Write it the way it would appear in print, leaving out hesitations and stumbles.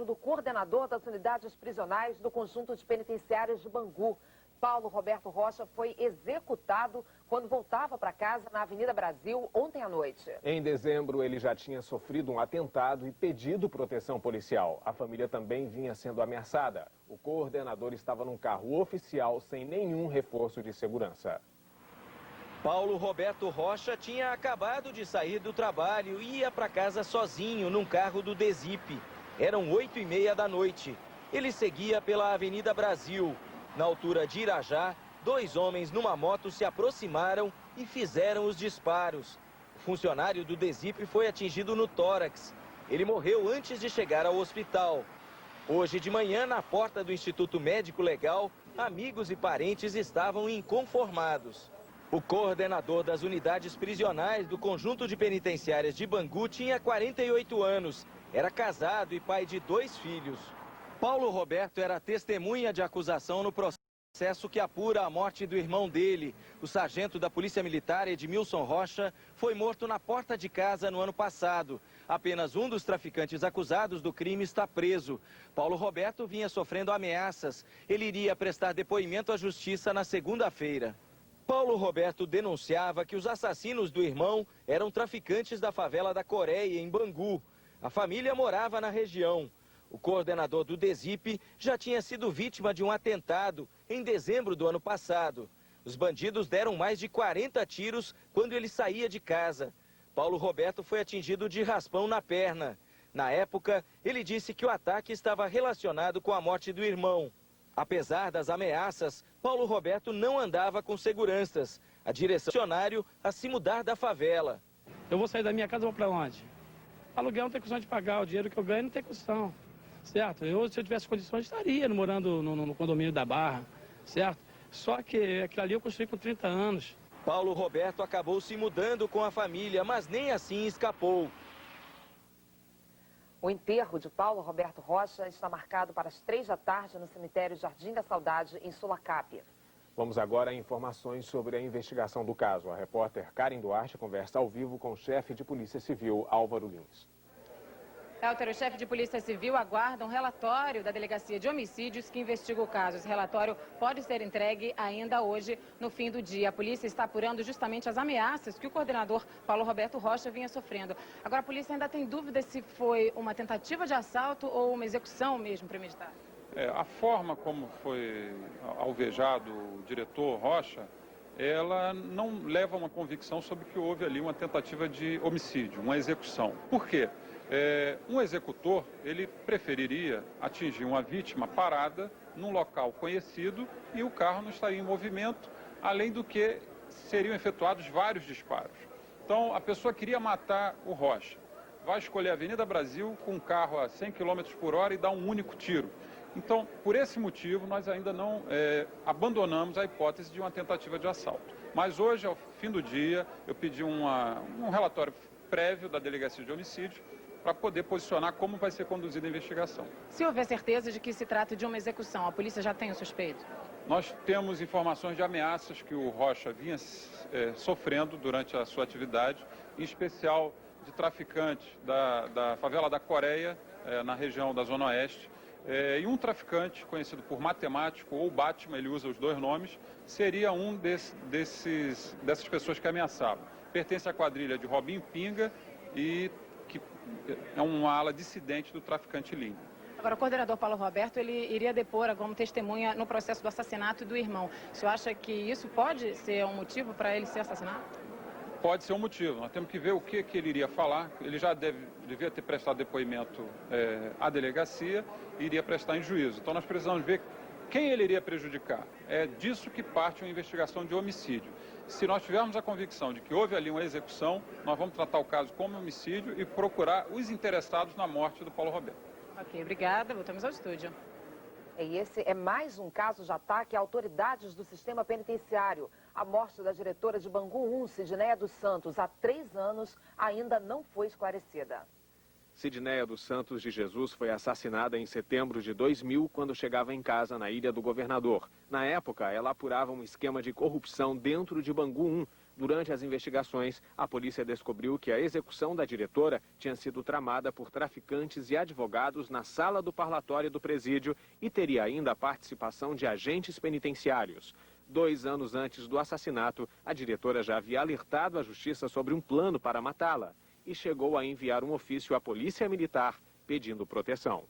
Do coordenador das unidades prisionais do conjunto de penitenciárias de Bangu. Paulo Roberto Rocha foi executado quando voltava para casa na Avenida Brasil ontem à noite. Em dezembro, ele já tinha sofrido um atentado e pedido proteção policial. A família também vinha sendo ameaçada. O coordenador estava num carro oficial sem nenhum reforço de segurança. Paulo Roberto Rocha tinha acabado de sair do trabalho e ia para casa sozinho num carro do DESIP. Eram 8h30 da noite. Ele seguia pela Avenida Brasil. Na altura de Irajá, dois homens numa moto se aproximaram e fizeram os disparos. O funcionário do DESIP foi atingido no tórax. Ele morreu antes de chegar ao hospital. Hoje de manhã, na porta do Instituto Médico Legal, amigos e parentes estavam inconformados. O coordenador das unidades prisionais do conjunto de penitenciárias de Bangu tinha 48 anos. Era casado e pai de 2 filhos. Paulo Roberto era testemunha de acusação no processo que apura a morte do irmão dele. O sargento da Polícia Militar, Edmilson Rocha, foi morto na porta de casa no ano passado. Apenas um dos traficantes acusados do crime está preso. Paulo Roberto vinha sofrendo ameaças. Ele iria prestar depoimento à justiça na segunda-feira. Paulo Roberto denunciava que os assassinos do irmão eram traficantes da favela da Coreia, em Bangu. A família morava na região. O coordenador do DESIP já tinha sido vítima de um atentado em dezembro do ano passado. Os bandidos deram mais de 40 tiros quando ele saía de casa. Paulo Roberto foi atingido de raspão na perna. Na época, ele disse que o ataque estava relacionado com a morte do irmão. Apesar das ameaças, Paulo Roberto não andava com seguranças. A direção do funcionário a se mudar da favela. Eu vou sair da minha casa e vou para onde? Aluguel não tem condição de pagar, o dinheiro que eu ganho não tem condição, certo? Se eu tivesse condições, estaria morando no condomínio da Barra, certo? Só que aquilo ali eu construí com 30 anos. Paulo Roberto acabou se mudando com a família, mas nem assim escapou. O enterro de Paulo Roberto Rocha está marcado para as 3 da tarde no cemitério Jardim da Saudade, em Sulacap. Vamos agora a informações sobre a investigação do caso. A repórter Karen Duarte conversa ao vivo com o chefe de Polícia Civil, Álvaro Lins. O chefe de Polícia Civil aguarda um relatório da Delegacia de Homicídios que investiga o caso. Esse relatório pode ser entregue ainda hoje, no fim do dia. A polícia está apurando justamente as ameaças que o coordenador Paulo Roberto Rocha vinha sofrendo. Agora, a polícia ainda tem dúvida se foi uma tentativa de assalto ou uma execução mesmo premeditada. A forma como foi alvejado o diretor Rocha, ela não leva a uma convicção sobre que houve ali uma tentativa de homicídio, uma execução. Por quê? Um executor, ele preferiria atingir uma vítima parada num local conhecido e o carro não estaria em movimento, além do que seriam efetuados vários disparos. Então, a pessoa queria matar o Rocha. Vai escolher a Avenida Brasil com um carro a 100 km por hora e dar um único tiro. Então, por esse motivo, nós ainda não abandonamos a hipótese de uma tentativa de assalto. Mas hoje, ao fim do dia, eu pedi um relatório prévio da Delegacia de Homicídios para poder posicionar como vai ser conduzida a investigação. Se houver certeza de que se trata de uma execução, a polícia já tem o suspeito? Nós temos informações de ameaças que o Rocha vinha sofrendo durante a sua atividade, em especial de traficantes da favela da Coreia, na região da Zona Oeste. E um traficante, conhecido por Matemático ou Batman, ele usa os 2 nomes, seria um dessas pessoas que ameaçavam. Pertence à quadrilha de Robinho Pinga e que é uma ala dissidente do traficante Linho. Agora, o coordenador Paulo Roberto, ele iria depor como testemunha no processo do assassinato do irmão. O senhor acha que isso pode ser um motivo para ele ser assassinado? Pode ser um motivo. Nós temos que ver o que ele iria falar. Ele já devia ter prestado depoimento à delegacia e iria prestar em juízo. Então, nós precisamos ver quem ele iria prejudicar. É disso que parte uma investigação de homicídio. Se nós tivermos a convicção de que houve ali uma execução, nós vamos tratar o caso como homicídio e procurar os interessados na morte do Paulo Roberto. Ok, obrigada. Voltamos ao estúdio. E esse é mais um caso de ataque a autoridades do sistema penitenciário. A morte da diretora de Bangu 1, Sidneia dos Santos, há 3 anos, ainda não foi esclarecida. Sidneia dos Santos de Jesus foi assassinada em setembro de 2000, quando chegava em casa na Ilha do Governador. Na época, ela apurava um esquema de corrupção dentro de Bangu 1. Durante as investigações, a polícia descobriu que a execução da diretora tinha sido tramada por traficantes e advogados na sala do parlatório do presídio e teria ainda a participação de agentes penitenciários. 2 anos antes do assassinato, a diretora já havia alertado a justiça sobre um plano para matá-la e chegou a enviar um ofício à polícia militar pedindo proteção.